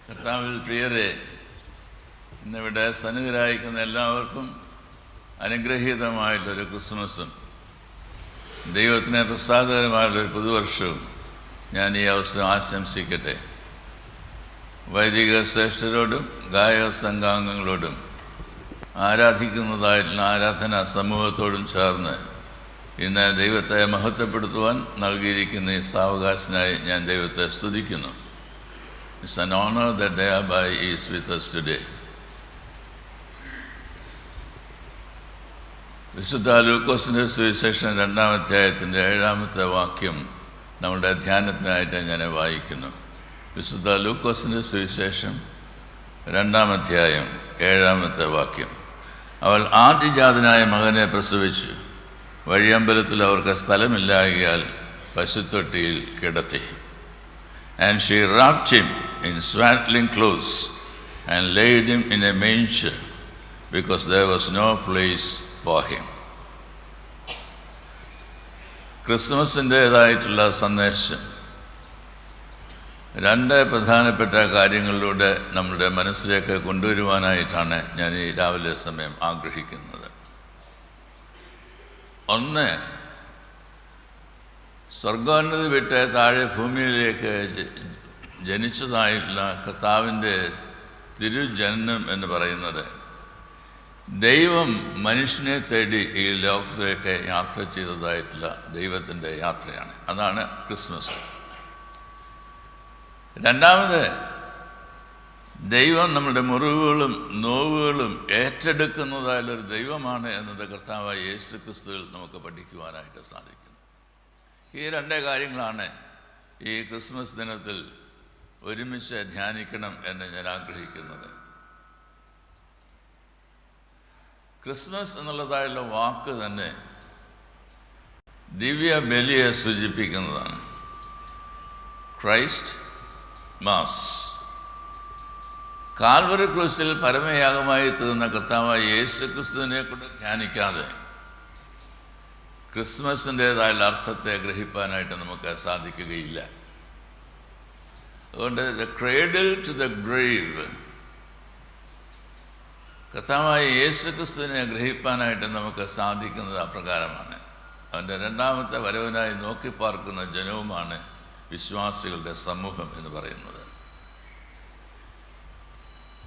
കർത്താവിൽ പ്രിയരെ, ഇന്നിവിടെ സന്നിധിരായിരിക്കുന്ന എല്ലാവർക്കും അനുഗ്രഹീതമായിട്ടൊരു ക്രിസ്മസും ദൈവത്തിന് പ്രസാദകരമായുള്ളൊരു പുതുവർഷവും ഞാൻ ഈ അവസരം ആശംസിക്കട്ടെ. വൈദിക ശ്രേഷ്ഠരോടും ഗായക സംഘാംഗങ്ങളോടും ആരാധിക്കുന്നതായിട്ടുള്ള ആരാധനാ സമൂഹത്തോടും ചേർന്ന് ഇന്ന് ദൈവത്തെ മഹത്വപ്പെടുത്തുവാൻ നൽകിയിരിക്കുന്ന ഈ സാവകാശനായി ഞാൻ ദൈവത്തെ സ്തുതിക്കുന്നു. It's an honor that thereby is with us today. വിശുദ്ധ ലൂക്കോസിൻ്റെ സുവിശേഷം 2-ാം അധ്യായത്തിൻ്റെ 7-ാമത്തെ വാക്യം നമ്മുടെ ധ്യാനത്തിനായിട്ട് ഞാൻ വായിക്കുന്നു. വിശുദ്ധ ലൂക്കോസിൻ്റെ സുവിശേഷം 2-ാം അധ്യായം 7-ാമത്തെ വാക്യം. അവൾ ആദ്യജാതനായ മകനെ പ്രസവിച്ചു. വഴിയമ്പലത്തിൽ അവർക്ക് സ്ഥലമില്ലായകയാൽ പശുത്തൊട്ടിയിൽ കിടത്തി. And she wrapped him in swaddling clothes and laid him in a manger, because there was no place for him. ക്രിസ്മസിൻ്റേതായിട്ടുള്ള സന്ദേശം 2 പ്രധാനപ്പെട്ട കാര്യങ്ങളിലൂടെ നമ്മുടെ മനസ്സിലേക്ക് കൊണ്ടുവരുവാനായിട്ടാണ് ഞാൻ ഈ രാവിലെ സമയം ആഗ്രഹിക്കുന്നത്. ഒന്ന്, സ്വർഗോന്നതി വിട്ട് താഴെ ഭൂമിയിലേക്ക് ജനിച്ചതായിട്ടുള്ള കർത്താവിൻ്റെ തിരുജനനം എന്ന് പറയുന്നത് ദൈവം മനുഷ്യനെ തേടി ഈ ലോകത്തിലേക്ക് യാത്ര ചെയ്തതായിട്ടുള്ള ദൈവത്തിൻ്റെ യാത്രയാണ്. അതാണ് ക്രിസ്മസ്. രണ്ടാമത്, ദൈവം നമ്മുടെ മുറിവുകളും നോവുകളും ഏറ്റെടുക്കുന്നതായുള്ളൊരു ദൈവമാണ് എന്നത് കർത്താവായ യേശു ക്രിസ്തുവിൽ നമുക്ക് പഠിക്കുവാനായിട്ട് സാധിക്കും. ഈ 2 കാര്യങ്ങളാണ് ഈ ക്രിസ്മസ് ദിനത്തിൽ ഒരുമിച്ച് ധ്യാനിക്കണം എന്ന് ഞാൻ ആഗ്രഹിക്കുന്നത്. ക്രിസ്മസ് എന്നുള്ളതായുള്ള വാക്ക് തന്നെ ദിവ്യ ബലിയെ സൂചിപ്പിക്കുന്നതാണ്. Christ mass. കാൽവരി ക്രൂശിൽ പരമയാഗമായി തീർന്ന കർത്താവായ യേശു ക്രിസ്തുവിനെ കൊണ്ട് ധ്യാനിക്കാതെ ക്രിസ്മസിൻ്റേതായുള്ള അർത്ഥത്തെ ഗ്രഹിപ്പാനായിട്ട് നമുക്ക് സാധിക്കുകയില്ല. അതുകൊണ്ട് the cradle to the grave, കർത്താവായ യേശു ക്രിസ്തുവിനെ ഗ്രഹിപ്പാനായിട്ട് നമുക്ക് സാധിക്കുന്നത് അപ്രകാരമാണ്. അവൻ്റെ 2ാമത്തെ വരവിനായി നോക്കി പാർക്കുന്ന ജനവുമാണ് വിശ്വാസികളുടെ സമൂഹം എന്ന് പറയുന്നത്.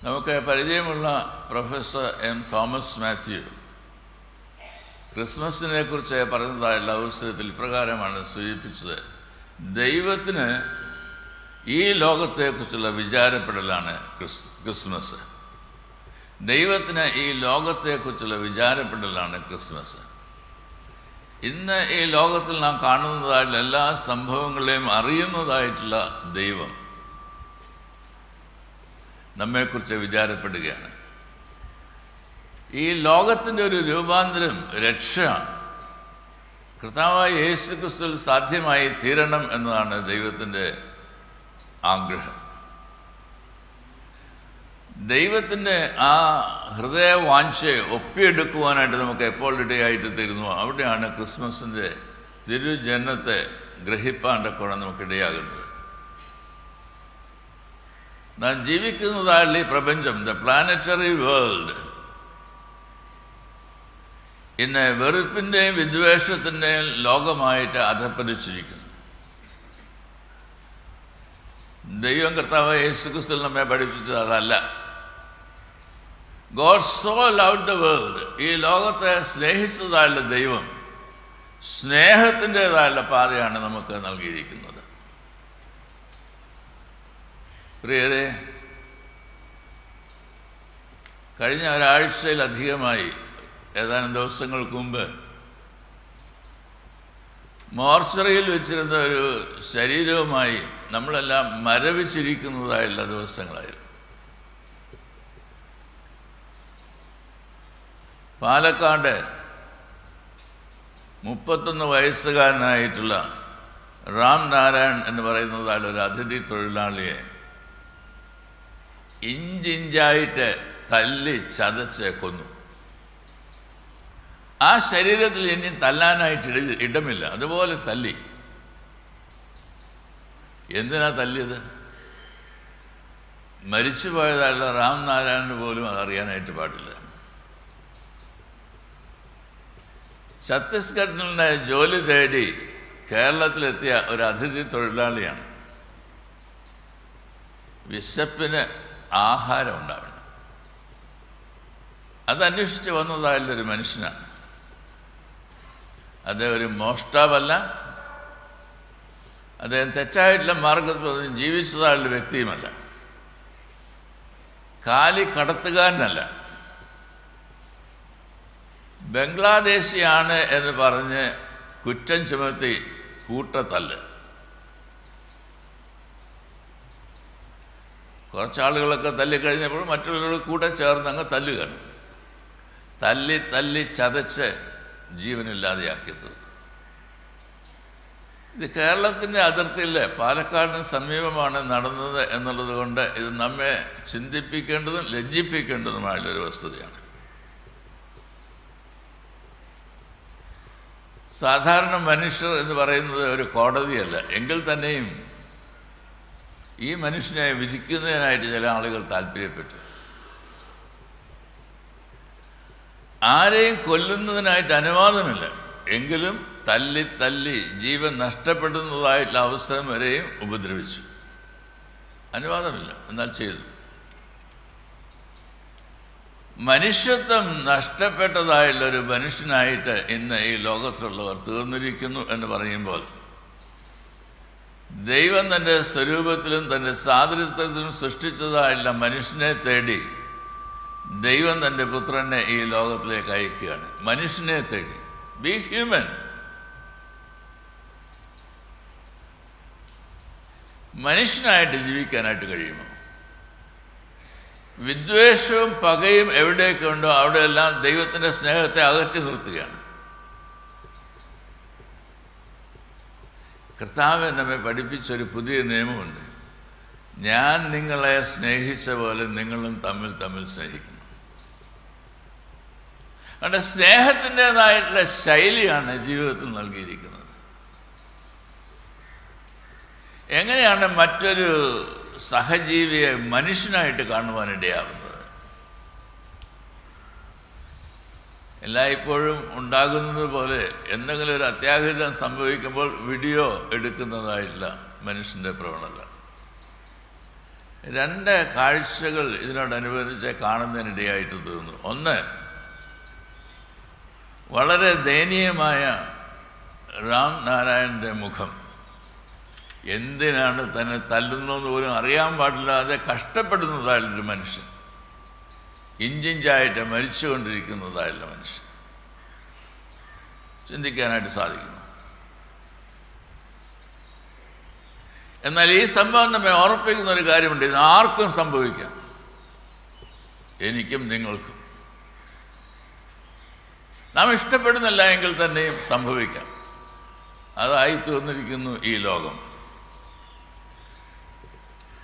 നമുക്ക് പരിചയമുള്ള പ്രൊഫസർ എം തോമസ് മാത്യു ക്രിസ്മസിനെ കുറിച്ച് പറയുന്നതായുള്ള അവസരത്തിൽ ഇപ്രകാരമാണ് സൂചിപ്പിച്ചത്: ദൈവത്തിന് ഈ ലോകത്തെക്കുറിച്ചുള്ള വിചാരപ്പെടലാണ് ക്രിസ്മസ്. ദൈവത്തിന് ഈ ലോകത്തെക്കുറിച്ചുള്ള വിചാരപ്പെടലാണ് ക്രിസ്മസ്. ഇന്ന് ഈ ലോകത്തിൽ നാം കാണുന്നതായിട്ടുള്ള എല്ലാ സംഭവങ്ങളെയും അറിയുന്നതായിട്ടുള്ള ദൈവം നമ്മെക്കുറിച്ച് വിചാരപ്പെടുകയാണ്. ഈ ലോകത്തിൻ്റെ ഒരു രൂപാന്തരം, രക്ഷ കർത്താവായ യേശു ക്രിസ്തുവിൽ സാധ്യമായി തീരണം എന്നതാണ് ദൈവത്തിൻ്റെ ആഗ്രഹം. ദൈവത്തിൻ്റെ ആ ഹൃദയവാഞ്ഛയെ ഒപ്പിയെടുക്കുവാനായിട്ട് നമുക്ക് എപ്പോൾ ഇടയായിട്ട് തീരുന്നു, അവിടെയാണ് ക്രിസ്മസിൻ്റെ തിരുജനനത്തെ ഗ്രഹിപ്പാണ്ടൊക്കെ നമുക്കിടയാകുന്നത്. നാം ജീവിക്കുന്നതായുള്ള ഈ പ്രപഞ്ചം, ദ പ്ലാനറ്ററി വേൾഡ്, ഇന്ന് വെറുപ്പിൻ്റെയും വിദ്വേഷത്തിൻ്റെയും ലോകമായിട്ട് അധപ്പതിച്ചിരിക്കുന്നു. ദൈവം കർത്താവ് യേശുക്രിസ്തുവിൽ നമ്മെ പഠിപ്പിച്ചത് അതല്ല. God so loved the world, ഈ ലോകത്തെ സ്നേഹിച്ചതായുള്ള ദൈവം സ്നേഹത്തിൻ്റെതായുള്ള പാതയാണ് നമുക്ക് നൽകിയിരിക്കുന്നത്. പ്രിയരെ, കഴിഞ്ഞ ഒരാഴ്ചയിലധികമായി, ഏതാനും ദിവസങ്ങൾക്ക് മുമ്പ്, മോർച്ചറിയിൽ വെച്ചിരുന്ന ഒരു ശരീരവുമായി നമ്മളെല്ലാം മരവിച്ചിരിക്കുന്നതായുള്ള ദിവസങ്ങളായിരുന്നു. പാലക്കാട് 31 വയസ്സുകാരനായിട്ടുള്ള റാം നാരായൺ എന്ന് പറയുന്നതായുള്ള ഒരു അതിഥി തൊഴിലാളിയെ ഇഞ്ചിഞ്ചായിട്ട് തല്ലി ചതച്ച് കൊന്നു. ആ ശരീരത്തിൽ ഇനി തല്ലാനായിട്ട് ഇടമില്ല, അതുപോലെ തല്ലി. എന്തിനാ തല്ലിയത്? മരിച്ചു പോയതായുള്ള റാം നാരായണന് പോലും അതറിയാനായിട്ട് പാടില്ല. ഛത്തീസ്ഗഡിലെ ജോലി തേടി കേരളത്തിലെത്തിയ ഒരു അതിഥി തൊഴിലാളിയാണ്. വിശപ്പിന് ആഹാരം ഉണ്ടാവണം, അതന്വേഷിച്ച് വന്നതായുള്ളൊരു മനുഷ്യനാണ്. അദ്ദേഹം ഒരു മോഷ്ടാവല്ല, അദ്ദേഹം തെറ്റായിട്ടുള്ള മാർഗത്തിൽ ജീവിച്ചതായുള്ള വ്യക്തിയുമല്ല, കാലി കടത്തുകാരനല്ല. ബംഗ്ലാദേശിയാണ് എന്ന് പറഞ്ഞ് കുറ്റം ചുമത്തി കൂട്ടത്തല്ല്. കുറച്ചാളുകളൊക്കെ തല്ലിക്കഴിഞ്ഞപ്പോൾ മറ്റുള്ളവരോട് കൂടെ ചേർന്ന് അങ്ങ് തല്ലുകയാണ്. തല്ലി തല്ലി ചതച്ച് ജീവനില്ലാതെയാക്കി തീർത്തു. ഇത് കേരളത്തിൻ്റെ അതിർത്തിയിൽ പാലക്കാടിന് സമീപമാണ് നടന്നത് എന്നുള്ളത് കൊണ്ട് ഇത് നമ്മെ ചിന്തിപ്പിക്കേണ്ടതും ലജ്ജിപ്പിക്കേണ്ടതുമായുള്ളൊരു വസ്തുതയാണ്. സാധാരണ മനുഷ്യർ എന്ന് പറയുന്നത് ഒരു കോടതിയല്ല. എങ്കിൽ തന്നെയും ഈ മനുഷ്യനെ വിധിക്കുന്നതിനായിട്ട് ചില ആളുകൾ താല്പര്യപ്പെട്ടു. ആരെയും കൊല്ലുന്നതിനായിട്ട് അനുവാദമില്ല, എങ്കിലും തല്ലി തല്ലി ജീവൻ നഷ്ടപ്പെടുന്നതായിട്ടുള്ള അവസരം വരെയും ഉപദ്രവിച്ചു. അനുവാദമില്ല, എന്നാൽ ചെയ്തു. മനുഷ്യത്വം നഷ്ടപ്പെട്ടതായുള്ളൊരു മനുഷ്യനായിട്ട് ഇന്ന് ഈ ലോകത്തിലുള്ളവർ തീർന്നിരിക്കുന്നു എന്ന് പറയുമ്പോൾ, ദൈവം തൻ്റെ സ്വരൂപത്തിലും തൻ്റെ സാദൃശ്യത്തിലും സൃഷ്ടിച്ചതായുള്ള മനുഷ്യനെ തേടി ദൈവം തൻ്റെ പുത്രനെ ഈ ലോകത്തിലേക്ക് അയക്കുകയാണ്. മനുഷ്യനെ തേടി. B human. മനുഷ്യനായിട്ട് ജീവിക്കാനായിട്ട് കഴിയുമോ? വിദ്വേഷവും പകയും എവിടെയൊക്കെ ഉണ്ടോ അവിടെയെല്ലാം ദൈവത്തിൻ്റെ സ്നേഹത്തെ അകറ്റി നിർത്തുകയാണ്. കർത്താവ് നമ്മെ പഠിപ്പിച്ചൊരു പുതിയ നിയമമുണ്ട്. ഞാൻ നിങ്ങളെ സ്നേഹിച്ച പോലെ നിങ്ങളും തമ്മിൽ തമ്മിൽ സ്നേഹിക്കണം. അതുകൊണ്ട് സ്നേഹത്തിൻ്റെതായിട്ടുള്ള ശൈലിയാണ് ജീവിതത്തിൽ നൽകിയിരിക്കുന്നത്. എങ്ങനെയാണ് മറ്റൊരു സഹജീവിയെ മനുഷ്യനായിട്ട് കാണുവാനിടയാവുന്നത്? എല്ലായ്പ്പോഴും ഉണ്ടാകുന്നത് പോലെ എന്തെങ്കിലും ഒരു അത്യാഹിതം സംഭവിക്കുമ്പോൾ വീഡിയോ എടുക്കുന്നതായില്ല മനുഷ്യൻ്റെ പ്രവണത. രണ്ട് കാഴ്ചകൾ ഇതിനോടനുബന്ധിച്ച് കാണുന്നതിനിടയായിട്ട് തോന്നുന്നു. ഒന്ന്, വളരെ ദയനീയമായ റാം നാരായണൻ്റെ മുഖം. എന്തിനാണ് തന്നെ തല്ലുന്നതെന്ന് പോലും അറിയാൻ പാടില്ലാതെ കഷ്ടപ്പെടുന്നതായുള്ളൊരു മനുഷ്യൻ, ഇഞ്ചിഞ്ചായിട്ട് മരിച്ചുകൊണ്ടിരിക്കുന്നതായുള്ള മനുഷ്യൻ ചിന്തിക്കാനായിട്ട് സാധിക്കുന്നു. എന്നാൽ ഈ സംഭവം നമ്മെ ഓർപ്പിക്കുന്ന ഒരു കാര്യമുണ്ട്. ഇത് ആർക്കും സംഭവിക്കാം, എനിക്കും നിങ്ങൾക്കും. നാം ഇഷ്ടപ്പെടുന്നില്ല എങ്കിൽ തന്നെയും സംഭവിക്കാം. അതായി തീർന്നിരിക്കുന്നു ഈ ലോകം.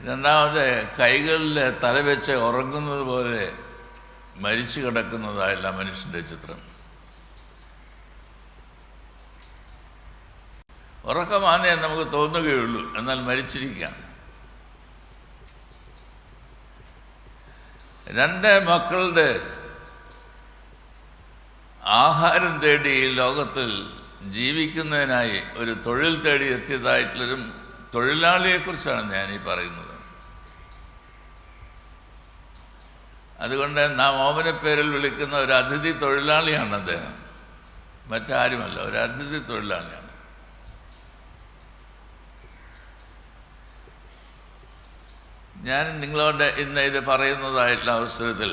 രണ്ടാമത്, കൈകളിൽ തലവെച്ച് ഉറങ്ങുന്നത് പോലെ മരിച്ചു കിടക്കുന്നതായുള്ള മനുഷ്യൻ്റെ ചിത്രം. ഉറക്കമാനേ നമുക്ക് തോന്നുകയുള്ളൂ, എന്നാൽ മരിച്ചിരിക്കുകയാണ്. രണ്ട് മക്കളുടെ ആഹാരം തേടി ഈ ലോകത്തിൽ ജീവിക്കുന്നതിനായി ഒരു തൊഴിൽ തേടി എത്തിയതായിട്ടുള്ളൊരു തൊഴിലാളിയെക്കുറിച്ചാണ് ഞാനീ പറയുന്നത്. അതുകൊണ്ട് നാം ഓമന പേരിൽ വിളിക്കുന്ന ഒരു അതിഥി തൊഴിലാളിയാണ് അദ്ദേഹം, മറ്റാരുമല്ല, ഒരു അതിഥി തൊഴിലാളിയാണ്. ഞാൻ നിങ്ങളോട് ഇന്ന് ഇത് പറയുന്നതായിട്ടുള്ള അവസരത്തിൽ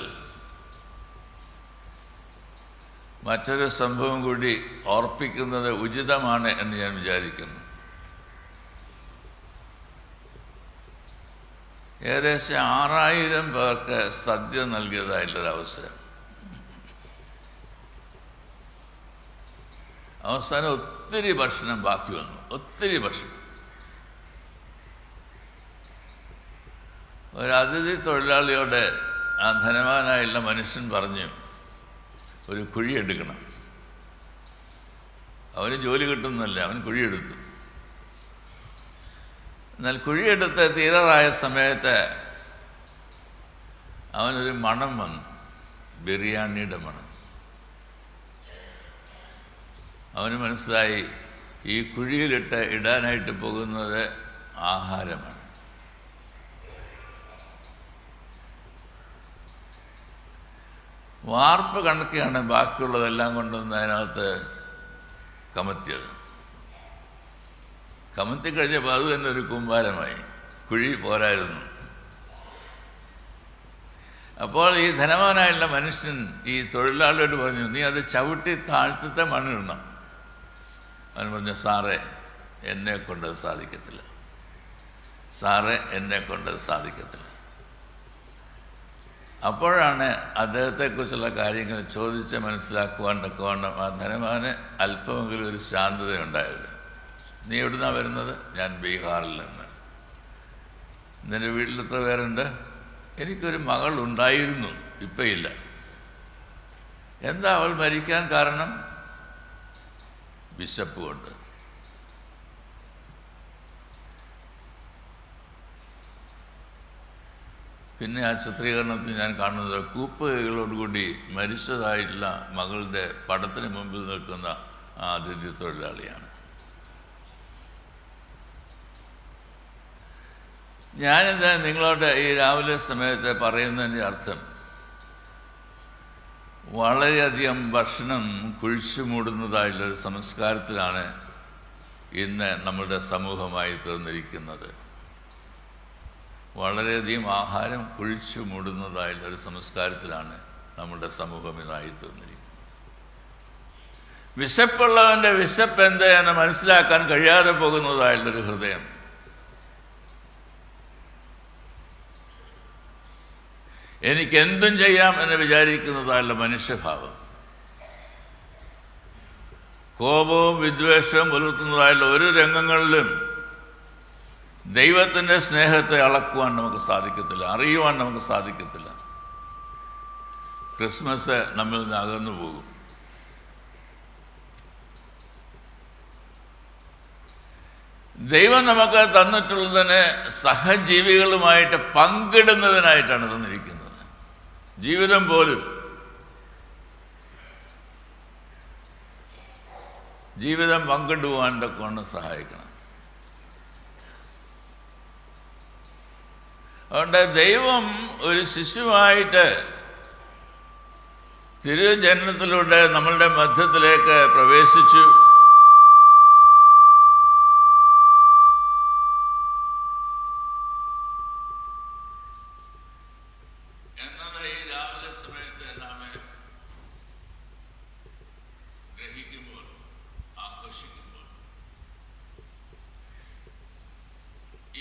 മറ്റൊരു സംഭവം കൂടി ഓർപ്പിക്കുന്നത് ഉചിതമാണ് എന്ന് ഞാൻ വിചാരിക്കുന്നു. ഏകദേശം 6000 പേർക്ക് സദ്യ നൽകിയതായിട്ടുള്ളൊരവസരം. അവസാനം ഒത്തിരി ഭക്ഷണം ബാക്കി വന്നു, ഒത്തിരി ഭക്ഷണം. ഒരു അതിഥി തൊഴിലാളിയോട് ആ ധനവാനായുള്ള മനുഷ്യൻ പറഞ്ഞു, ഒരു കുഴിയെടുക്കണം. അവന് ജോലി കിട്ടുന്നില്ല, അവൻ കുഴിയെടുത്തു. എന്നാൽ കുഴിയെടുത്ത് തീരാറായ സമയത്ത് അവനൊരു മണം വന്നു, ബിരിയാണിയുടെ മണം. അവന് മനസ്സിലായി ഈ കുഴിയിലിട്ട് ഇടാനായിട്ട് പോകുന്നത് ആഹാരമാണ്. വാർപ്പ് കണക്കെയാണ് ബാക്കിയുള്ളതെല്ലാം കൊണ്ടുവന്ന് അതിനകത്ത് കമത്തിയത്. കമത്തി കഴിഞ്ഞപ്പോൾ അത് തന്നെ ഒരു കൂമ്പാരമായി, കുഴി പോരായിരുന്നു. അപ്പോൾ ഈ ധനവാനായുള്ള മനുഷ്യൻ ഈ തൊഴിലാളിയോട് പറഞ്ഞു, നീ അത് ചവിട്ടി താഴ്ത്തത്തെ മണ്ണിടണം. അവൻ പറഞ്ഞു, സാറേ എന്നെ കൊണ്ടത് സാധിക്കത്തില്ല, സാറേ എന്നെ കൊണ്ടത് സാധിക്കത്തില്ല. അപ്പോഴാണ് അദ്ദേഹത്തെക്കുറിച്ചുള്ള കാര്യങ്ങൾ ചോദിച്ച് മനസ്സിലാക്കുവാൻ തക്കവണ്ണം ആ ധനവാന് അല്പമെങ്കിലും ഒരു ശാന്തതയുണ്ടായത്. നീ എവിടുന്നാണ് വരുന്നത്? ഞാൻ ബീഹാറിൽ നിന്ന്. നിൻ്റെ വീട്ടിൽ എത്ര പേരുണ്ട്? എനിക്കൊരു മകൾ ഉണ്ടായിരുന്നു, ഇപ്പം ഇല്ല. എന്താ അവൾ മരിക്കാൻ കാരണം? വിശപ്പ് കൊണ്ട്. പിന്നെ ആ ചിത്രീകരണത്തിൽ ഞാൻ കാണുന്നത് കൂപ്പുകൈകളോടുകൂടി മരിച്ചതായിട്ടുള്ള മകളുടെ പടത്തിന് മുമ്പിൽ നിൽക്കുന്ന ആ അതിഥി തൊഴിലാളിയാണ്. ഞാനിത് നിങ്ങളോട് ഈ രാവിലെ സമയത്ത് പറയുന്നതിൻ്റെ അർത്ഥം, വളരെയധികം ഭക്ഷണം കുഴിച്ചു മൂടുന്നതായുള്ളൊരു സംസ്കാരത്തിലാണ് ഇന്ന് നമ്മുടെ സമൂഹമായി തീർന്നിരിക്കുന്നത്. വളരെയധികം ആഹാരം കുഴിച്ചു മൂടുന്നതായുള്ളൊരു സംസ്കാരത്തിലാണ് നമ്മുടെ സമൂഹം ഇതായി തീർന്നിരിക്കുന്നത്. വിശപ്പുള്ളവൻ്റെ വിശപ്പ് എന്ത് എന്ന് മനസ്സിലാക്കാൻ കഴിയാതെ പോകുന്നതായുള്ളൊരു ഹൃദയം. എനിക്കെന്തും ചെയ്യാം എന്ന് വിചാരിക്കുന്നതായുള്ള മനുഷ്യഭാവം, കോപവും വിദ്വേഷവും പുലർത്തുന്നതായുള്ള ഒരു രംഗങ്ങളിലും ദൈവത്തിൻ്റെ സ്നേഹത്തെ അളക്കുവാൻ നമുക്ക് സാധിക്കത്തില്ല, അറിയുവാൻ നമുക്ക് സാധിക്കത്തില്ല. ക്രിസ്മസ് നമ്മിൽ നിന്ന് അകന്നു പോകും. ദൈവം നമുക്ക് തന്നിട്ടുള്ളതിനെ സഹജീവികളുമായിട്ട് പങ്കിടുന്നതിനായിട്ടാണ് തന്നിരിക്കുന്നത്. ജീവിതം പോലും ജീവിതം പങ്കിടുവാൻ കൊണ്ട് സഹായിക്കണം. അതുകൊണ്ട് ദൈവം ഒരു ശിശുവായിട്ട് തിരുജനനത്തിലൂടെ നമ്മളുടെ മധ്യത്തിലേക്ക് പ്രവേശിച്ചു. എന്നത് ഈ രാവിലെ സമയത്ത് നാം ഗ്രഹിക്കുമ്പോൾ, ആഘോഷിക്കുമ്പോൾ,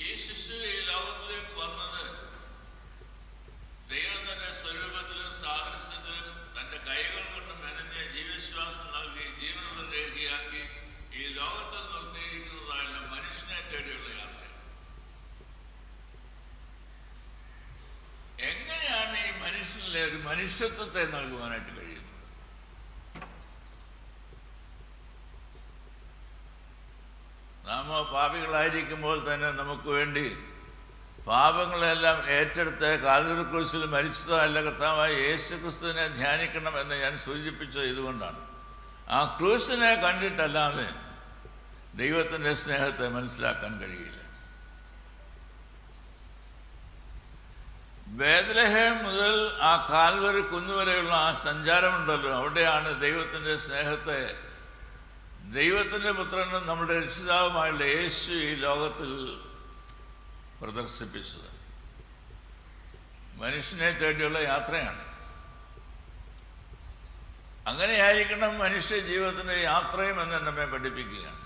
ഈ ശിശു ഈ ലോകത്തിലേക്ക് വന്നത് ദൈവത്തിന്റെ സ്വരൂപത്തിലും സാദൃശ്യത്തിലും തന്റെ കൈകൾ കൊണ്ട് മെനഞ്ഞ് ജീവശ്വാസം നൽകി ജീവനുള്ള ദേഹിയാക്കി ഈ ലോകത്തിൽ നിർത്തിയിരിക്കുന്നതായുള്ള മനുഷ്യനെ തേടിയുള്ള യാത്ര. എങ്ങനെയാണ് ഈ മനുഷ്യനിലെ ഒരു മനുഷ്യത്വത്തെ നൽകുവാനായിട്ട് കഴിയുന്നത്? നാം പാപികളായിരിക്കുമ്പോൾ തന്നെ നമുക്ക് വേണ്ടി പാപങ്ങളെല്ലാം ഏറ്റെടുത്ത് കാൽവരി ക്രൂശിൽ മരിച്ചതല്ല കർത്താവായ യേശു ക്രിസ്തുവിനെ ധ്യാനിക്കണം എന്ന് ഞാൻ സൂചിപ്പിച്ചത് ഇതുകൊണ്ടാണ്. ആ ക്രൂശിനെ കണ്ടിട്ടല്ലാതെ ദൈവത്തിൻ്റെ സ്നേഹത്തെ മനസ്സിലാക്കാൻ കഴിയില്ല. ബേത്ലഹേം മുതൽ ആ കാൽവരി കുന്നുവരെയുള്ള ആ സഞ്ചാരമുണ്ടല്ലോ, അവിടെയാണ് ദൈവത്തിൻ്റെ സ്നേഹത്തെ ദൈവത്തിൻ്റെ പുത്രനും നമ്മുടെ രക്ഷിതാവുമായുള്ള യേശു ഈ ലോകത്തിൽ പ്രദർശിപ്പിച്ചത്. മനുഷ്യനെ തേടിയുള്ള യാത്രയാണ്. അങ്ങനെയായിരിക്കണം മനുഷ്യ ജീവിതത്തിൻ്റെ യാത്രയും എന്ന് നമ്മെ പഠിപ്പിക്കുകയാണ്.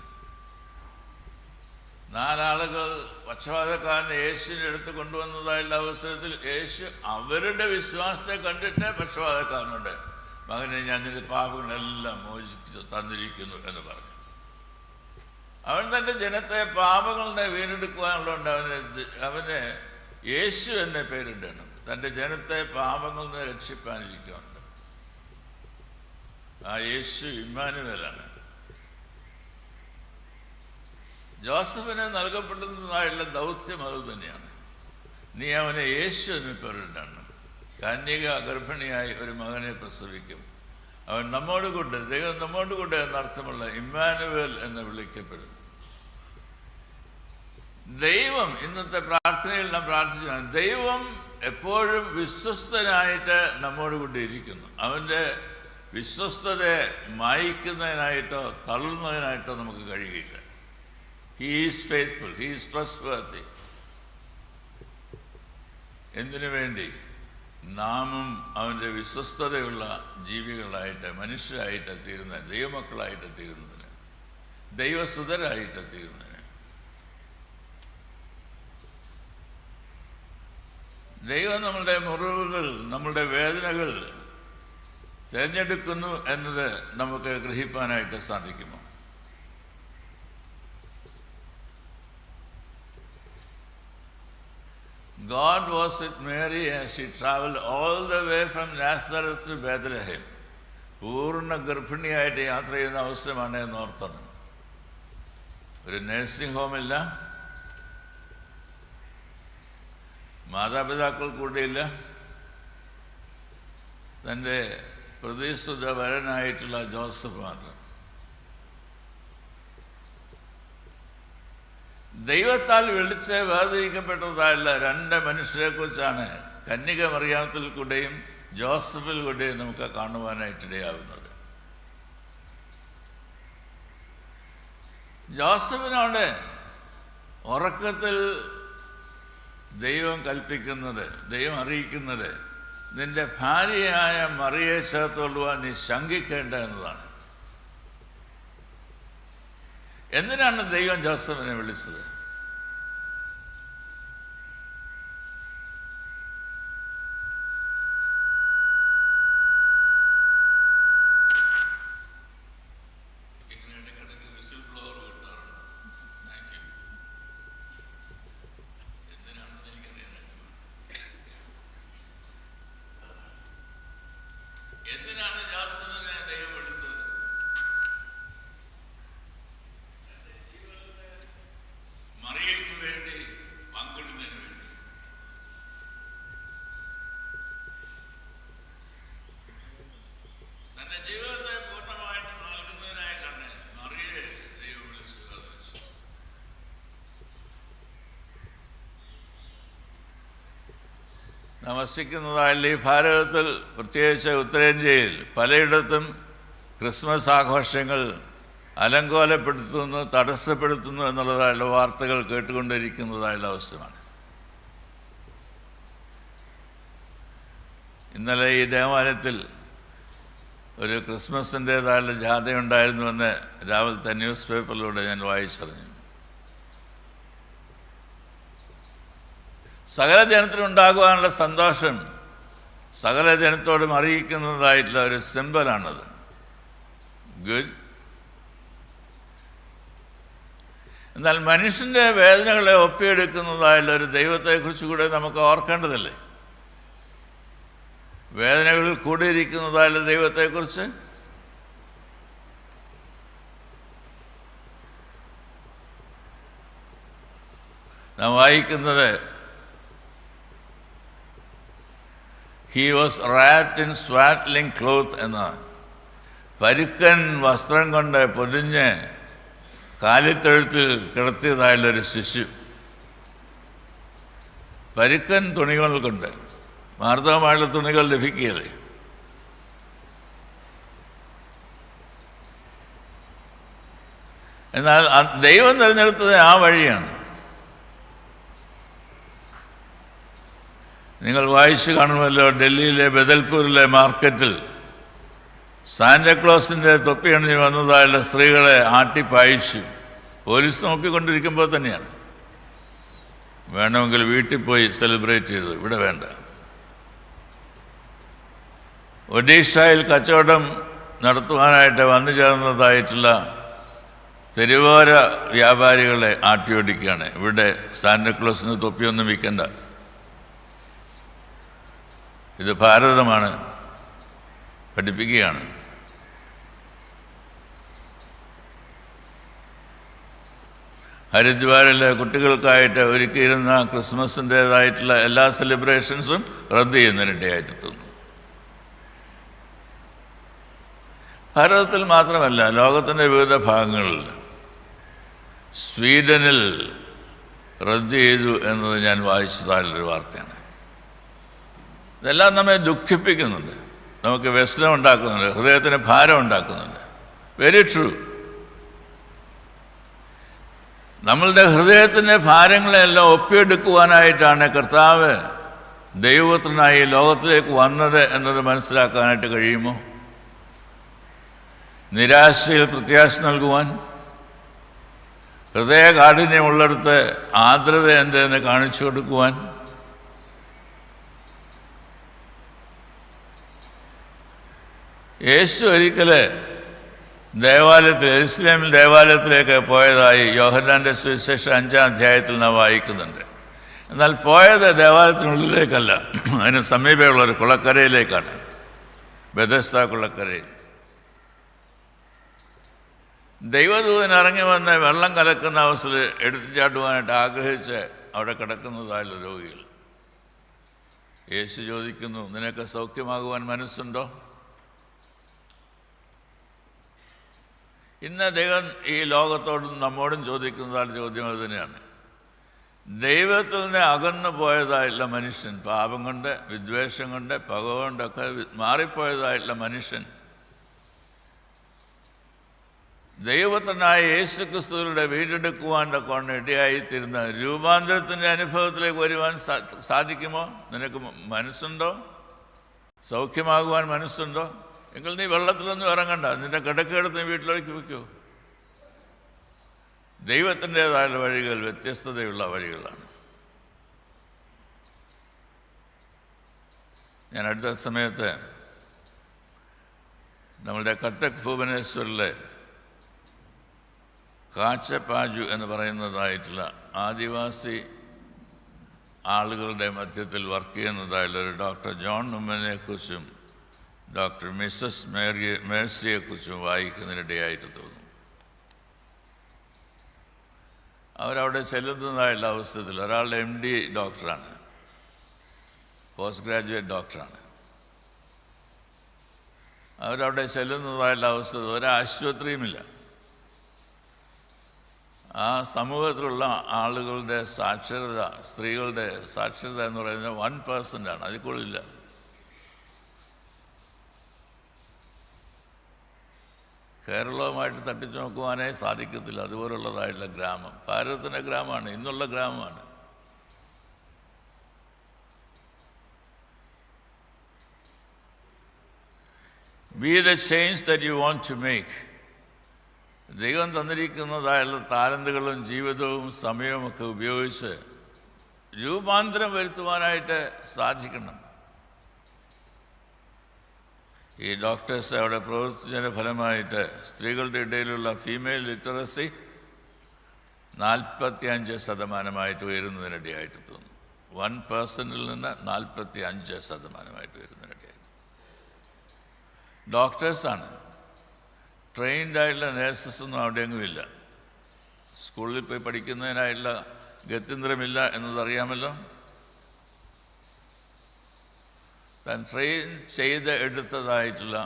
4 ആളുകൾ പക്ഷപാതക്കാരനെ യേശുവിൻ്റെ അടുത്ത് കൊണ്ടുവന്നതായുള്ള അവസരത്തിൽ യേശു അവരുടെ വിശ്വാസത്തെ കണ്ടിട്ട് പക്ഷപാതക്കാരനോട്, മകനെ ഞാൻ നിന്റെ പാപങ്ങളെല്ലാം മോചിച്ചു തന്നിരിക്കുന്നു എന്ന് പറഞ്ഞു. അവൻ തൻ്റെ ജനത്തെ പാപങ്ങളുടെ വീണ്ടെടുക്കുവാനുള്ളതുകൊണ്ട് അവന് യേശു എന്നെ പേരിടണം. തൻ്റെ ജനത്തെ പാപങ്ങളിൽ നിന്ന് രക്ഷിപ്പാനിരിക്കുന്നുണ്ട്. ആ യേശു ഇമ്മാനുവേലാണ്. ജോസഫിന് നൽകപ്പെടുന്നതായുള്ള ദൗത്യം അത് തന്നെയാണ്. നീ അവനെ യേശു എന്ന് പേരിടണം. കന്യക ഗർഭിണിയായി ഒരു മകനെ പ്രസവിക്കും. അവൻ നമ്മോട് കൂടെ, ദൈവം നമ്മോട് കൂടെ എന്നർത്ഥമുള്ള ഇമ്മാനുവേൽ എന്ന് വിളിക്കപ്പെടും. ദൈവം, ഇന്നത്തെ പ്രാർത്ഥനയിൽ നാം പ്രാർത്ഥിച്ചാണ്, ദൈവം എപ്പോഴും വിശ്വസ്തനായിട്ട് നമ്മോട് കൂടി ഇരിക്കുന്നു. അവൻ്റെ വിശ്വസ്തതയെ മായ്ക്കുന്നതിനായിട്ടോ തള്ളുന്നതിനായിട്ടോ നമുക്ക് കഴിയില്ല. He is faithful, he is trustworthy. എന്തിനു വേണ്ടി? നാമും അവൻ്റെ വിശ്വസ്തതയുള്ള ജീവികളായിട്ട്, മനുഷ്യരായിട്ട് തീരുന്ന, ദൈവമക്കളായിട്ട് തീരുന്നതിന്, ദൈവസുതരായിട്ട് തീരുന്നതിന്. ദൈവം നമ്മളുടെ മുറിവുകൾ, നമ്മളുടെ വേദനകൾ തിരഞ്ഞെടുക്കുന്നു എന്നത് നമുക്ക് ഗ്രഹിക്കാനായിട്ട് സാധിക്കുമോ? God was with Mary as she traveled all the way from Nazareth to Bethlehem. പൂർണ്ണ ഗർഭിണിയായിട്ട് യാത്ര ചെയ്യുന്ന അവസരമാണ് എന്ന് ഓർത്തണം. ഒരു നഴ്സിംഗ് ഹോമില്ല, മാതാപിതാക്കൾ കൂടെയില്ല, തൻ്റെ പ്രതിസുത വരനായിട്ടുള്ള ജോസഫ് മാത്രം. ദൈവത്താൽ വിളിച്ച് വേർതിരിക്കപ്പെട്ടതായുള്ള രണ്ട് മനുഷ്യരെക്കുറിച്ചാണ് കന്യക മറിയാമത്തിൽ കൂടെയും ജോസഫിൽ കൂടെയും നമുക്ക് കാണുവാനായിട്ടിടയാവുന്നത്. ജോസഫിനോട് ഉറക്കത്തിൽ ദൈവം കൽപ്പിക്കുന്നത്, ദൈവം അറിയിക്കുന്നത്, നിന്റെ ഭാര്യയായ മറിയെ ചേർത്തുകൊള്ളുവാൻ നീ ശങ്കിക്കേണ്ട എന്നതാണ്. എന്തിനാണ് ദൈവം ജോസഫിനെ വിളിച്ചത്? എന്തിനാണ് ജോസഫിനെ ദൈവം വിളിച്ചത്? മറിയയ്ക്ക് വേണ്ടി പങ്കിടുന്നതിന് വേണ്ടി. തന്റെ ജീവിതത്തെ പൂർണ്ണമായിട്ട് നൽകുന്നതിനായിട്ടാണ് മറിയെ ദൈവം വിളിച്ചു. നമസ്കരിക്കുന്നതായുള്ള ഈ ഭാരതത്തിൽ, പ്രത്യേകിച്ച് ഉത്തരേന്ത്യയിൽ പലയിടത്തും ക്രിസ്മസ് ആഘോഷങ്ങൾ അലങ്കോലപ്പെടുത്തുന്നു, തടസ്സപ്പെടുത്തുന്നു എന്നുള്ളതായുള്ള വാർത്തകൾ കേട്ടുകൊണ്ടിരിക്കുന്നതായുള്ള അവസ്ഥയാണ്. ഇന്നലെ ഈ ദേവാലയത്തിൽ ഒരു ക്രിസ്മസിൻ്റേതായുള്ള ജാഥയുണ്ടായിരുന്നുവെന്ന് രാവിലത്തെ ന്യൂസ് പേപ്പറിലൂടെ ഞാൻ വായിച്ചറിഞ്ഞു. സകല ജനത്തിനുണ്ടാകുവാനുള്ള സന്തോഷം സകല ജനത്തോടും അറിയിക്കുന്നതായിട്ടുള്ള ഒരു സിംബലാണത്. ഗുഡ്. എന്നാൽ മനുഷ്യൻ്റെ വേദനകളെ ഒപ്പിയെടുക്കുന്നതായുള്ള ഒരു ദൈവത്തെക്കുറിച്ച് കൂടെ നമുക്ക് ഓർക്കേണ്ടതില്ലേ? വേദനകളിൽ കൂടിയിരിക്കുന്നതായുള്ള ദൈവത്തെക്കുറിച്ച്. നാം വായിക്കുന്നത്, He was wrapped in swaddling cloth എന്നാണ്. പരുക്കൻ വസ്ത്രം കൊണ്ട് പൊതിഞ്ഞ് കാലിത്തൊഴുത്തിൽ കിടത്തിയതായുള്ളൊരു ശിശു. പരുക്കൻ തുണികൾ കൊണ്ട്, മാർദ്ദവമായുള്ള തുണികൾ ലഭിക്കുകയില്ലേ? എന്നാൽ ദൈവം തിരഞ്ഞെടുത്തത് ആ വഴിയാണ്. നിങ്ങൾ വായിച്ചു കാണുമല്ലോ, ഡൽഹിയിലെ ബദൽപൂരിലെ മാർക്കറ്റിൽ സാന്റക്ലോസിൻ്റെ തൊപ്പിയണിഞ്ഞ് വന്നതായുള്ള സ്ത്രീകളെ ആട്ടിപ്പായിച്ചു. പോലീസ് നോക്കിക്കൊണ്ടിരിക്കുമ്പോൾ തന്നെയാണ്. വേണമെങ്കിൽ വീട്ടിൽ പോയി സെലിബ്രേറ്റ് ചെയ്തു, ഇവിടെ വേണ്ട. ഒഡീഷയിൽ കച്ചവടം നടത്തുവാനായിട്ട് വന്നു ചേർന്നതായിട്ടുള്ള തെരുവോര വ്യാപാരികളെ ആട്ടിയോടിക്കുകയാണ്. ഇവിടെ സാന്റക്ലോസിന് തൊപ്പിയൊന്നും വിൽക്കണ്ട, ഇത് ഭാരതമാണ്, പഠിപ്പിക്കുകയാണ്. ഹരിദ്വാറിലെ കുട്ടികൾക്കായിട്ട് ഒരുക്കിയിരുന്ന ക്രിസ്മസിൻ്റേതായിട്ടുള്ള എല്ലാ സെലിബ്രേഷൻസും റദ്ദ് ചെയ്യുന്നതിനിടയായിട്ട് തോന്നുന്നു. ഭാരതത്തിൽ മാത്രമല്ല, ലോകത്തിൻ്റെ വിവിധ ഭാഗങ്ങളിൽ സ്വീഡനിൽ റദ്ദ് ചെയ്തു എന്നത് ഞാൻ വായിച്ചതായുള്ളൊരു വാർത്തയാണ്. ഇതെല്ലാം നമ്മെ ദുഃഖിപ്പിക്കുന്നുണ്ട്, നമുക്ക് വ്യസനം ഉണ്ടാക്കുന്നുണ്ട്, ഹൃദയത്തിന് ഭാരം ഉണ്ടാക്കുന്നുണ്ട്. Very true. നമ്മളുടെ ഹൃദയത്തിൻ്റെ ഭാരങ്ങളെല്ലാം ഒപ്പിയെടുക്കുവാനായിട്ടാണ് കർത്താവ് ദൈവപുത്രനായി ലോകത്തിലേക്ക് വന്നത് എന്നത് മനസ്സിലാക്കാനായിട്ട് കഴിയുമോ? നിരാശയിൽ പ്രത്യാശ നൽകുവാൻ, ഹൃദയകാഠിന്യമുള്ളിടത്ത് ആർദ്രത എന്തെന്ന് കാണിച്ചു കൊടുക്കുവാൻ, യേശു ഒരിക്കൽ യെരുശലേമിൽ ദേവാലയത്തിലേക്ക് പോയതായി യോഹന്നാൻ്റെ സുവിശേഷം 5-ാം അധ്യായത്തിൽ നാം വായിക്കുന്നുണ്ട്. എന്നാൽ പോയത് ദേവാലയത്തിനുള്ളിലേക്കല്ല, അതിന് സമീപമുള്ളൊരു കുളക്കരയിലേക്കാണ്, ബെഥസ്ദ കുളക്കരയിൽ. ദൈവദൂതൻ ഇറങ്ങി വന്ന് വെള്ളം കലക്കുന്ന അവസരത്തിൽ എടുത്തു ചാട്ടുവാനായിട്ട് ആഗ്രഹിച്ച് അവിടെ കിടക്കുന്നതായുള്ള രോഗികൾ. യേശു ചോദിക്കുന്നു, നിനക്ക് സൗഖ്യമാകുവാൻ മനസ്സുണ്ടോ? ഇന്ന് ദൈവം ഈ ലോകത്തോടും നമ്മോടും ചോദിക്കുന്നതായ ചോദ്യം അത് തന്നെയാണ്. ദൈവത്തിൽ നിന്ന് അകന്നു പോയതായിട്ടുള്ള മനുഷ്യൻ, പാപം കൊണ്ട്, വിദ്വേഷം കൊണ്ട്, പക കൊണ്ടൊക്കെ മാറിപ്പോയതായിട്ടുള്ള മനുഷ്യൻ ദൈവപുത്രനായ യേശു ക്രിസ്തുവിലൂടെ വീണ്ടെടുക്കുവാൻ കൊണ്ട് ഇടയായിത്തീരുന്ന രൂപാന്തരത്തിൻ്റെ അനുഭവത്തിലേക്ക് വരുവാൻ സാധിക്കുമോ? നിനക്ക് മനസ്സുണ്ടോ? സൗഖ്യമാകുവാൻ മനസ്സുണ്ടോ? എങ്കിൽ നീ വെള്ളത്തിലൊന്നും ഇറങ്ങണ്ട, നിന്റെ കിടക്കെടുത്ത് നീ വീട്ടിലേക്ക് വയ്ക്കൂ. ദൈവത്തിൻ്റേതായ വഴികൾ വ്യത്യസ്തതയുള്ള വഴികളാണ്. ഞാൻ അടുത്ത സമയത്ത് നമ്മളുടെ കട്ടക് ഭുവനേശ്വറിലെ കാച്ചപ്പാജു എന്ന് പറയുന്നതായിട്ടുള്ള ആദിവാസി ആളുകളുടെ മധ്യത്തിൽ വർക്ക് ചെയ്യുന്നതായുള്ളൊരു ഡോക്ടർ ജോൺ നുമ്മനെക്കുറിച്ചും ഡോക്ടർ മിസ്സസ് മേഴ്സിയെക്കുറിച്ചും വായിക്കുന്നതിനിടയായിട്ട് തോന്നുന്നു. അവരവിടെ ചെല്ലുന്നതായുള്ള അവസരത്തിൽ ഒരാളുടെ MD ഡോക്ടറാണ്, പോസ്റ്റ് ഗ്രാജുവേറ്റ് ഡോക്ടറാണ്. അവരവിടെ ചെല്ലുന്നതായുള്ള അവസരത്തിൽ ഒരാശുപത്രിയുമില്ല. ആ സമൂഹത്തിലുള്ള ആളുകളുടെ സാക്ഷരത, സ്ത്രീകളുടെ സാക്ഷരത എന്ന് പറയുന്നത് 1%, അതിൽ കൂടുതലില്ല. കേരളവുമായിട്ട് തട്ടിച്ചു നോക്കുവാനേ സാധിക്കത്തില്ല. അതുപോലുള്ളതായിട്ടുള്ള ഗ്രാമം ഭാരതത്തിൻ്റെ ഗ്രാമമാണ്, ഇന്നുള്ള ഗ്രാമമാണ്. Be the change that you want to make. ദൈവം തന്നിരിക്കുന്നതായുള്ള താലന്തുകളും ജീവിതവും സമയവുമൊക്കെ ഉപയോഗിച്ച് രൂപാന്തരം വരുത്തുവാനായിട്ട് സാധിക്കണം. ഈ ഡോക്ടേഴ്സ് അവിടെ പ്രവർത്തിച്ചതിൻ്റെ ഫലമായിട്ട് സ്ത്രീകളുടെ ഇടയിലുള്ള ഫീമെയിൽ ലിറ്ററസി 45% ഉയരുന്നതിനിടയായിട്ട് തോന്നുന്നു. 1% നിന്ന് 45% ഉയരുന്നതിനിടയായിട്ട്. ഡോക്ടേഴ്സാണ്, ട്രെയിൻഡായിട്ടുള്ള നേഴ്സസ് ഒന്നും അവിടെയെങ്കിലും ഇല്ല. സ്കൂളിൽ പോയി പഠിക്കുന്നതിനായിട്ടുള്ള ഗത്യന്തരമില്ല എന്നതറിയാമല്ലോ. താൻ ട്രെയിൻ ചെയ്ത് എടുത്തതായിട്ടുള്ള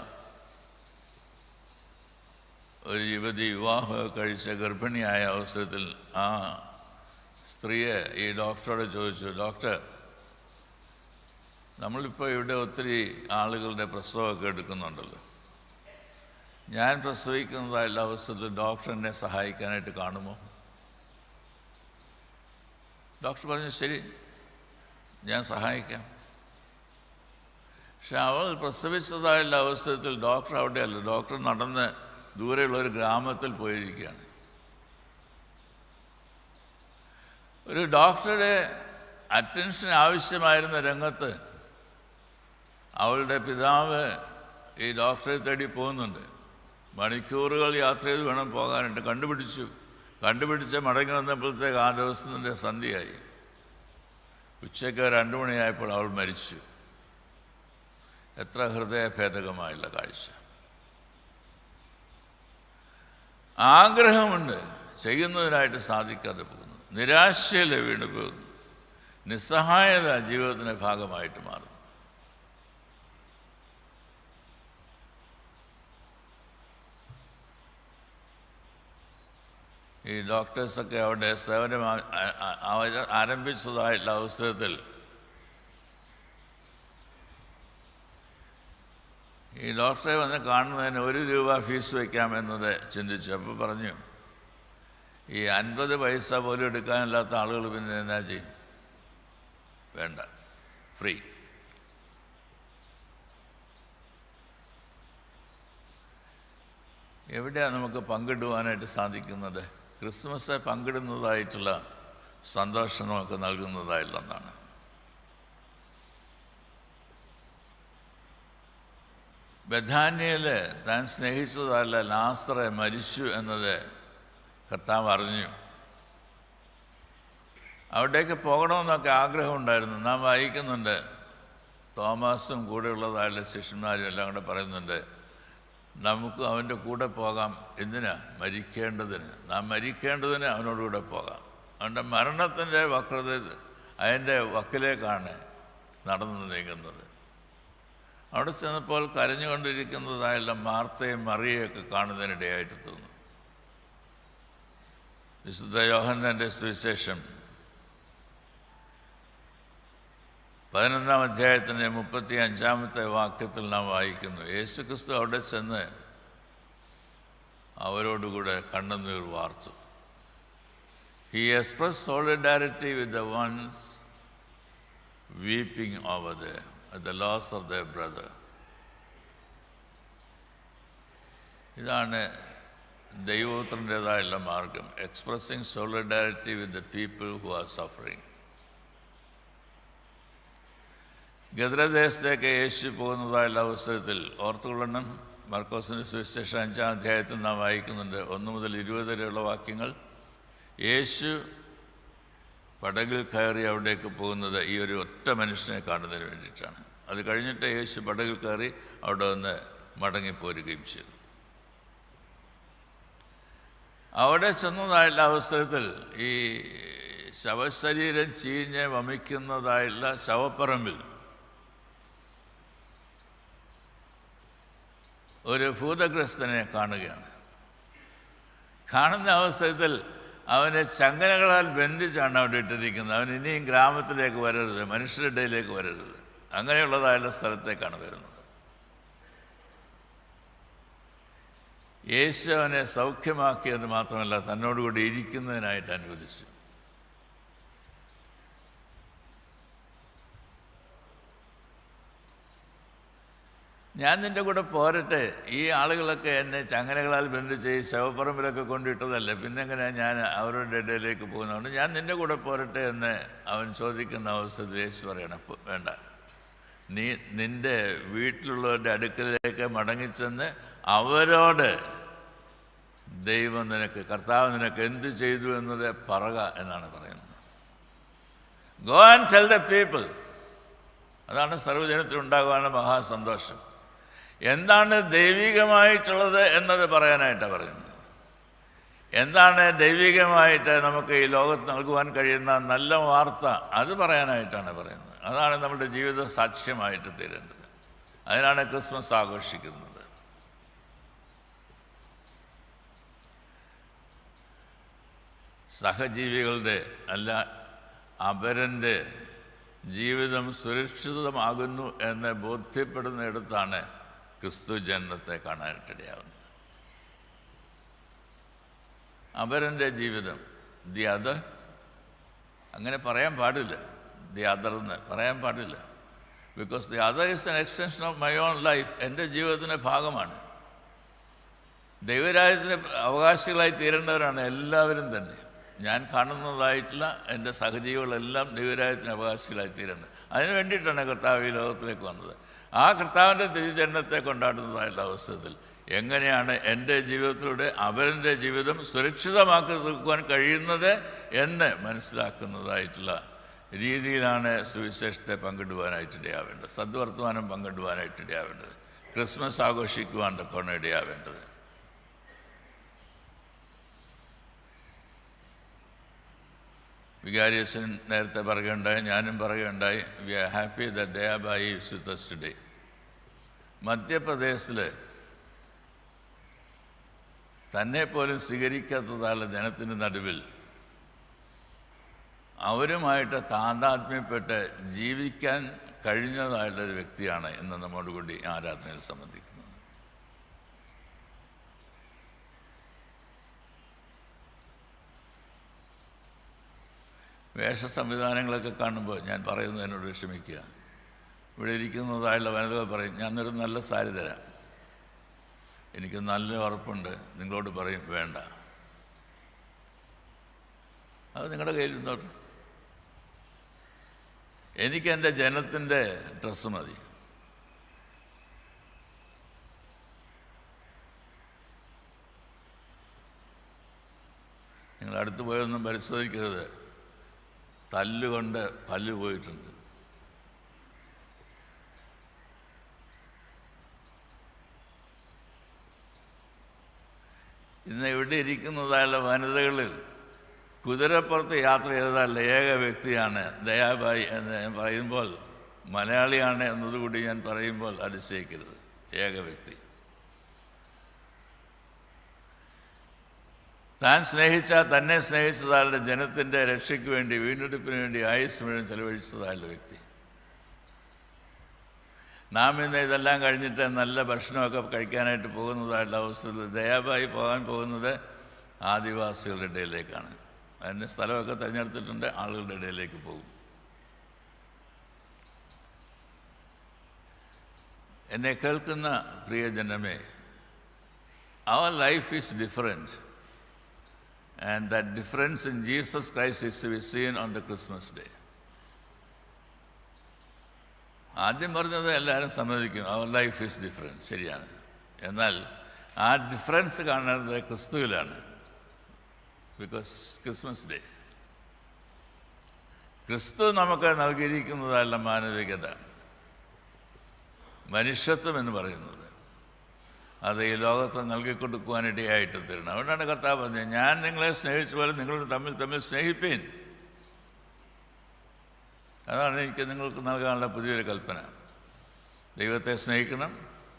ഒരു യുവതി വിവാഹം കഴിച്ച ഗർഭിണിയായ അവസരത്തിൽ ആ സ്ത്രീയെ ഈ ഡോക്ടറോട് ചോദിച്ചു, ഡോക്ടർ, നമ്മളിപ്പോൾ ഇവിടെ ഒത്തിരി ആളുകളുടെ പ്രസവമൊക്കെ എടുക്കുന്നുണ്ടല്ലോ, ഞാൻ പ്രസവിക്കുന്നതായുള്ള അവസരത്തിൽ ഡോക്ടർ എന്നെ സഹായിക്കാനായിട്ട് കാണുമോ? ഡോക്ടർ പറഞ്ഞു, ശരി, ഞാൻ സഹായിക്കാം. പക്ഷെ അവൾ പ്രസവിച്ചതായുള്ള അവസരത്തിൽ ഡോക്ടർ അവിടെയല്ല, ഡോക്ടർ നടന്ന് ദൂരെയുള്ളൊരു ഗ്രാമത്തിൽ പോയിരിക്കുകയാണ്. ഒരു ഡോക്ടറുടെ അറ്റൻഷൻ ആവശ്യമായിരുന്ന രംഗത്ത് അവളുടെ പിതാവ് ഈ ഡോക്ടറെ തേടി പോകുന്നുണ്ട്. മണിക്കൂറുകൾ യാത്ര ചെയ്ത് വേണം പോകാനായിട്ട്. കണ്ടുപിടിച്ച് മടങ്ങി വന്നപ്പോഴത്തേക്ക് ആ ദിവസത്തിൻ്റെ സന്ധ്യയായി. ഉച്ചയ്ക്ക് 2 മണിയായപ്പോൾ അവൾ മരിച്ചു. എത്ര ഹൃദയഭേദകമായുള്ള കാഴ്ച. ആഗ്രഹമുണ്ട്, ചെയ്യുന്നതിനായിട്ട് സാധിക്കാതെ പോകുന്നു. നിരാശയിൽ വീണു പോകുന്നു. നിസ്സഹായത ജീവിതത്തിൻ്റെ ഭാഗമായിട്ട് മാറുന്നു. ഈ ഡോക്ടേഴ്സൊക്കെ അവിടെ സേവനം ആരംഭിച്ചതായിട്ടുള്ള അവസരത്തിൽ ഈ ഡോക്ടറെ വന്ന് കാണുന്നതിന് 1 രൂപ ഫീസ് വയ്ക്കാമെന്നത് ചിന്തിച്ചു. അപ്പോൾ പറഞ്ഞു, ഈ 50 പൈസ പോലും എടുക്കാനില്ലാത്ത ആളുകൾ പിന്നെ എന്നാ ചെയ്യും? വേണ്ട, ഫ്രീ. എവിടെയാണ് നമുക്ക് പങ്കിടുവാനായിട്ട് സാധിക്കുന്നത്? ക്രിസ്മസ് പങ്കിടുന്നതായിട്ടുള്ള സന്തോഷം നമുക്ക് നൽകുന്നതായിട്ടുള്ള ഒന്നാണ്. ബഥാന്യയിൽ താൻ സ്നേഹിച്ചതല്ല ലാസറെ മരിച്ചു എന്നത് കർത്താവ് അറിഞ്ഞു. അവിടേക്ക് പോകണമെന്നൊക്കെ ആഗ്രഹമുണ്ടായിരുന്നു. നാം വായിക്കുന്നുണ്ട്, തോമസും കൂടെയുള്ളതായുള്ള ശിഷ്യന്മാരും എല്ലാം കൂടെ പറയുന്നുണ്ട്, നമുക്ക് അവൻ്റെ കൂടെ പോകാം. എന്തിനാ? മരിക്കേണ്ടതിന്. നാം മരിക്കേണ്ടതിന് അവനോടുകൂടെ പോകാം. അവൻ്റെ മരണത്തിൻ്റെ വക്രത അതിൻ്റെ വക്കിലേക്കാണ് നടന്നു നീങ്ങുന്നത്. അവിടെ ചെന്നപ്പോൾ കരഞ്ഞുകൊണ്ടിരിക്കുന്നതായുള്ള മാർത്തയും മറിയയൊക്കെ കാണുന്നതിനിടയായിട്ട് തോന്നുന്നു. വിശുദ്ധ യോഹന്നാൻ്റെ സുവിശേഷം 11-ാം അധ്യായത്തിൻ്റെ 35-ാമത്തെ വാക്യത്തിൽ നാം വായിക്കുന്നു, യേശുക്രിസ്തു അവിടെ ചെന്ന് അവരോടുകൂടെ കണ്ണുനീർ വാർത്തു. He expressed solidarity with the ones weeping over there at the loss of their brother. ഇതാണ് ദൈവപുത്രൻ്റേതായുള്ള മാർഗം, expressing solidarity with the people who are suffering. ഗദ്രദേശത്തേക്ക് യേശു പോകുന്നതായുള്ള അവസരത്തിൽ ഓർത്തുകൊള്ളണം, മർക്കോസിൻ്റെ സുവിശേഷം 5-ാം അധ്യായത്തിൽ നാം വായിക്കുന്നുണ്ട് 1 മുതൽ 20 വരെയുള്ള വാക്യങ്ങൾ. യേശു പടകിൽ കയറി അവിടേക്ക് പോകുന്നത് ഈ ഒരു ഒറ്റ മനുഷ്യനെ കാണുന്നതിന് വേണ്ടിയിട്ടാണ്. അത് കഴിഞ്ഞിട്ട് യേശു പടകിൽ കയറി അവിടെ നിന്ന് മടങ്ങിപ്പോരുകയും ചെയ്തു. അവിടെ ചെന്നതായുള്ള അവസരത്തിൽ ഈ ശവശരീരം ചീഞ്ഞ് വമിക്കുന്നതായുള്ള ശവപ്പറമ്പിൽ ഒരു ഭൂതഗ്രസ്തനെ കാണുകയാണ്. കാണുന്ന അവസരത്തിൽ അവനെ ചങ്ങലകളാൽ ബന്ധിച്ചാണ് അവിടെ ഇട്ടിരിക്കുന്നത്. അവൻ ഇനിയും ഗ്രാമത്തിലേക്ക് വരരുത്, മനുഷ്യരുടെ ഇടയിലേക്ക് വരരുത്, അങ്ങനെയുള്ളതായുള്ള സ്ഥലത്തേക്കാണ് വരുന്നത്. യേശു അവനെ സൗഖ്യമാക്കിയത് മാത്രമല്ല, തന്നോടുകൂടി ഇരിക്കുന്നതിനായിട്ട് അനുവദിച്ചു. ഞാൻ നിൻ്റെ കൂടെ പോരട്ടെ, ഈ ആളുകളൊക്കെ എന്നെ ചങ്ങലകളാൽ ബന്ധിച്ച് ഈ ശവപ്പറമ്പിലൊക്കെ കൊണ്ടിട്ടതല്ലേ, പിന്നെ എങ്ങനെയാണ് ഞാൻ അവരുടെ ഇടയിലേക്ക് പോകുന്നതുകൊണ്ട് ഞാൻ നിൻ്റെ കൂടെ പോരട്ടെ എന്ന് അവൻ ചോദിക്കുന്ന അവസരത്തിൽ യേശു പറയണം, വേണ്ട, നീ നിൻ്റെ വീട്ടിലുള്ളവരുടെ അടുക്കലേക്ക് മടങ്ങിച്ചെന്ന് അവരോട് ദൈവം നിനക്ക്, കർത്താവ് നിനക്ക് എന്ത് ചെയ്തു എന്നത് പറക എന്നാണ് പറയുന്നത്. Go and tell the people. അതാണ് സർവ്വജനത്തിനുണ്ടാകുവാനുള്ള മഹാസന്തോഷം. എന്താണ് ദൈവികമായിട്ടുള്ളത് എന്നത് പറയാനായിട്ടാണ് പറയുന്നത്. എന്താണ് ദൈവികമായിട്ട് നമുക്ക് ഈ ലോകത്ത് നൽകുവാൻ കഴിയുന്ന നല്ല വാർത്ത, അത് പറയാനായിട്ടാണ് പറയുന്നത്. അതാണ് നമ്മുടെ ജീവിത സാക്ഷ്യമായിട്ട് തീരേണ്ടത്. അതിനാണ് ക്രിസ്മസ് ആഘോഷിക്കുന്നത്. സഹജീവികളുടെ അല്ല അപരൻ്റെ ജീവിതം സുരക്ഷിതമാകുന്നു എന്ന് ബോധ്യപ്പെടുന്നിടത്താണ് ക്രിസ്തു ജനനത്തെ കാണാനായിട്ടിടയാവുന്നത്. അപരൻ്റെ ജീവിതം, ദി അതർ, അങ്ങനെ പറയാൻ പാടില്ല. ദി അതർ എന്ന് പറയാൻ പാടില്ല. Because the other is N extension of my own life. എൻ്റെ ജീവിതത്തിൻ്റെ ഭാഗമാണ്. ദൈവരാജ്യത്തിൻ്റെ അവകാശികളായി തീരേണ്ടവരാണ് എല്ലാവരും തന്നെ. ഞാൻ കാണുന്നതായിട്ടുള്ള എൻ്റെ സഹജീവികളെല്ലാം ദൈവരാജ്യത്തിന് അവകാശികളായി തീരേണ്ടത്. അതിനു വേണ്ടിയിട്ടാണ് കർത്താവ് ഈ ലോകത്തിലേക്ക് വന്നത്. ആ കർത്താവിൻ്റെ തിരുജനനത്തെ കൊണ്ടാടുന്നതായിട്ടുള്ള അവസരത്തിൽ എങ്ങനെയാണ് എൻ്റെ ജീവിതത്തിലൂടെ അവരുടെ ജീവിതം സുരക്ഷിതമാക്കി തീർക്കുവാൻ കഴിയുന്നത് എന്ന് മനസ്സിലാക്കുന്നതായിട്ടുള്ള രീതിയിലാണ് സുവിശേഷത്തെ പങ്കിടുവാനായിട്ടിടയാവേണ്ടത്, സദ്വർത്തമാനം പങ്കിടുവാനായിട്ടിടയാവേണ്ടത്, ക്രിസ്മസ് ആഘോഷിക്കുവാൻ തക്കോണം ഇടയാവേണ്ടത്. വികാരിയച്ഛൻ നേരത്തെ പറയുകയുണ്ടായി, ഞാനും പറയുകയുണ്ടായി, we are happy that Dayabai is with us today. മധ്യപ്രദേശിൽ തന്നെ പോലും സ്വീകരിക്കാത്തതായുള്ള ജനത്തിൻ്റെ നടുവിൽ അവരുമായിട്ട് താതാത്മ്യപ്പെട്ട് ജീവിക്കാൻ കഴിഞ്ഞതായുള്ളൊരു വ്യക്തിയാണ് ഇന്ന് നമ്മോട് കൂടി ആരാധനയിൽ സംബന്ധിക്കുന്നത്. വേഷ സംവിധാനങ്ങളൊക്കെ കാണുമ്പോൾ ഞാൻ പറയുന്നതിനോട് ക്ഷമിക്കുക. ഇവിടെ ഇരിക്കുന്നതായുള്ള വനിതകൾ പറയും, ഞാനൊരു നല്ല സാരി തരാം, എനിക്ക് നല്ല ഉറപ്പുണ്ട്, നിങ്ങളോട് പറയും വേണ്ട, അത് നിങ്ങളുടെ കയ്യിൽ ഇരുന്നോട്ടെ, എനിക്ക് എൻ്റെ ജനത്തിൻ്റെ ഡ്രസ്സ് മതി. നിങ്ങൾ അടുത്ത് പോയൊന്നും പരിശോധിക്കരുത്, തല്ലുകൊണ്ട് പല്ല് പോയിട്ടുണ്ട്. ഇന്ന് ഇവിടെ ഇരിക്കുന്നതായുള്ള വനിതകളിൽ കുതിരപ്പുറത്ത് യാത്ര ചെയ്തതായുള്ള ഏക വ്യക്തിയാണ് ദയാബായി എന്ന് ഞാൻ പറയുമ്പോൾ, മലയാളിയാണ് എന്നതുകൂടി ഞാൻ പറയുമ്പോൾ അതിശയിക്കരുത്. ഏക വ്യക്തി. താൻ തന്നെ സ്നേഹിച്ചതാളുടെ ജനത്തിൻ്റെ രക്ഷയ്ക്ക് വേണ്ടി, വീണ്ടെടുപ്പിന് വേണ്ടി ആയുസ് മുഴുവൻ ചെലവഴിച്ചതായുള്ള വ്യക്തി. നാം ഇന്ന് ഇതെല്ലാം കഴിഞ്ഞിട്ട് നല്ല ഭക്ഷണമൊക്കെ കഴിക്കാനായിട്ട് പോകുന്നതായുള്ള അവസരത്തിൽ ദയാബായി പോകാൻ പോകുന്നത് ആദിവാസികളുടെ ഇടയിലേക്കാണ്. അതിൻ്റെ സ്ഥലമൊക്കെ തിരഞ്ഞെടുത്തിട്ടുണ്ട്, ആളുകളുടെ ഇടയിലേക്ക് പോകും. എന്നെ കേൾക്കുന്ന പ്രിയജനമേ, അവർ life is different. And that difference in Jesus Christ is to be seen on the Christmas day. ആദ്യം പറഞ്ഞത് എല്ലാവരും സമ്മതിക്കും, അവർ ലൈഫ് ഈസ് ഡിഫറെൻറ്റ്, ശരിയാണ്. എന്നാൽ ആ ഡിഫറൻസ് കാണുന്നത് ക്രിസ്തുവിലാണ്. ബിക്കോസ് ക്രിസ്മസ് ഡേ, ക്രിസ്തു നമുക്ക് നൽകിയിരിക്കുന്നതല്ല മാനവികത, മനുഷ്യത്വം എന്ന് പറയുന്നത്. അത് ഈ ലോകത്ത് നൽകിക്കൊടുക്കുവാനിടയായിട്ട് തരണം. അതുകൊണ്ടാണ് കർത്താവ് പറഞ്ഞത്, ഞാൻ നിങ്ങളെ സ്നേഹിച്ച പോലെ നിങ്ങൾ തമ്മിൽ സ്നേഹിപ്പീൻ. അതാണ് എനിക്ക് നിങ്ങൾക്ക് നൽകാനുള്ള പുതിയൊരു കൽപ്പന. ദൈവത്തെ സ്നേഹിക്കണം,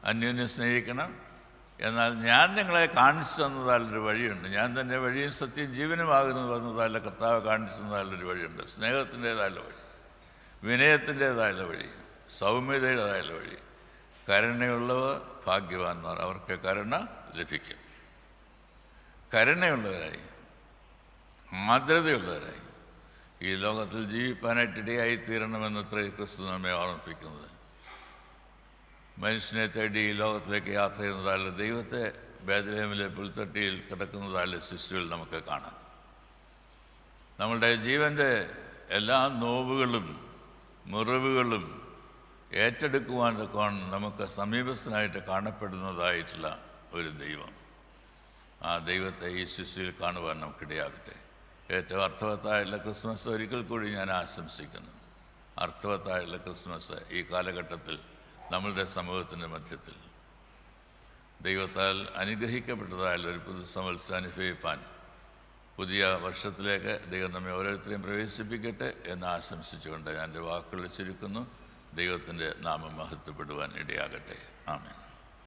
അന്യോന്യം സ്നേഹിക്കണം. എന്നാൽ ഞാൻ നിങ്ങളെ കാണിച്ചു തന്നതായുള്ളൊരു വഴിയുണ്ട്. ഞാൻ തന്നെ വഴിയും സത്യം ജീവനുമാകുന്നു പറഞ്ഞതായുള്ള കർത്താവ് കാണിച്ചു തന്നതായുള്ളൊരു വഴിയുണ്ട്. സ്നേഹത്തിൻ്റേതായുള്ള വഴി, വിനയത്തിൻ്റേതായുള്ള വഴി, സൗമ്യതയുടേതായുള്ള വഴി. കരുണയുള്ളവർ ഭാഗ്യവാന്മാർ, അവർക്ക് കരുണ ലഭിക്കും. കരുണയുള്ളവരായി, ആർദ്രതയുള്ളവരായി ഈ ലോകത്തിൽ ജീവിപ്പാനായിട്ടിടയായി തീരണമെന്നത്രേ ക്രിസ്തു നമ്മെ ഓർമ്മിപ്പിക്കുന്നത്. മനുഷ്യനെ തേടി ഈ ലോകത്തിലേക്ക് യാത്ര ചെയ്യുന്നതായുള്ള ദൈവത്തെ ബേത്ലഹേമിലെ പുൽത്തൊട്ടിയിൽ കിടക്കുന്നതായുള്ള ശിശുവിൽ നമുക്ക് കാണാം. നമ്മളുടെ ജീവൻ്റെ എല്ലാ നോവുകളും മുറിവുകളും ഏറ്റെടുക്കുവാൻ നമുക്ക് സമീപസ്ഥനായിട്ട് കാണപ്പെടുന്നതായിട്ടുള്ള ഒരു ദൈവം. ആ ദൈവത്തെ ഈ ശിശുവിൽ കാണുവാൻ നമുക്കിടയാകട്ടെ. ഏറ്റവും അർത്ഥവത്തായുള്ള ക്രിസ്മസ് ഒരിക്കൽ കൂടി ഞാൻ ആശംസിക്കുന്നു. അർത്ഥവത്തായുള്ള ക്രിസ്മസ് ഈ കാലഘട്ടത്തിൽ നമ്മളുടെ സമൂഹത്തിൻ്റെ മധ്യത്തിൽ ദൈവത്താൽ അനുഗ്രഹിക്കപ്പെട്ടതായുള്ള ഒരു പുതുസംവത്സരം അനുഭവിപ്പാൻ പുതിയ വർഷത്തിലേക്ക് ദൈവം നമ്മെ ഓരോരുത്തരെയും പ്രവേശിപ്പിക്കട്ടെ എന്ന് ആശംസിച്ചുകൊണ്ട് ഞാൻ എൻ്റെ വാക്കുകൾ ചുരുക്കുന്നു. ദൈവത്തിൻ്റെ നാമം മഹത്വപ്പെടുവാൻ ഇടയാകട്ടെ. ആമേൻ.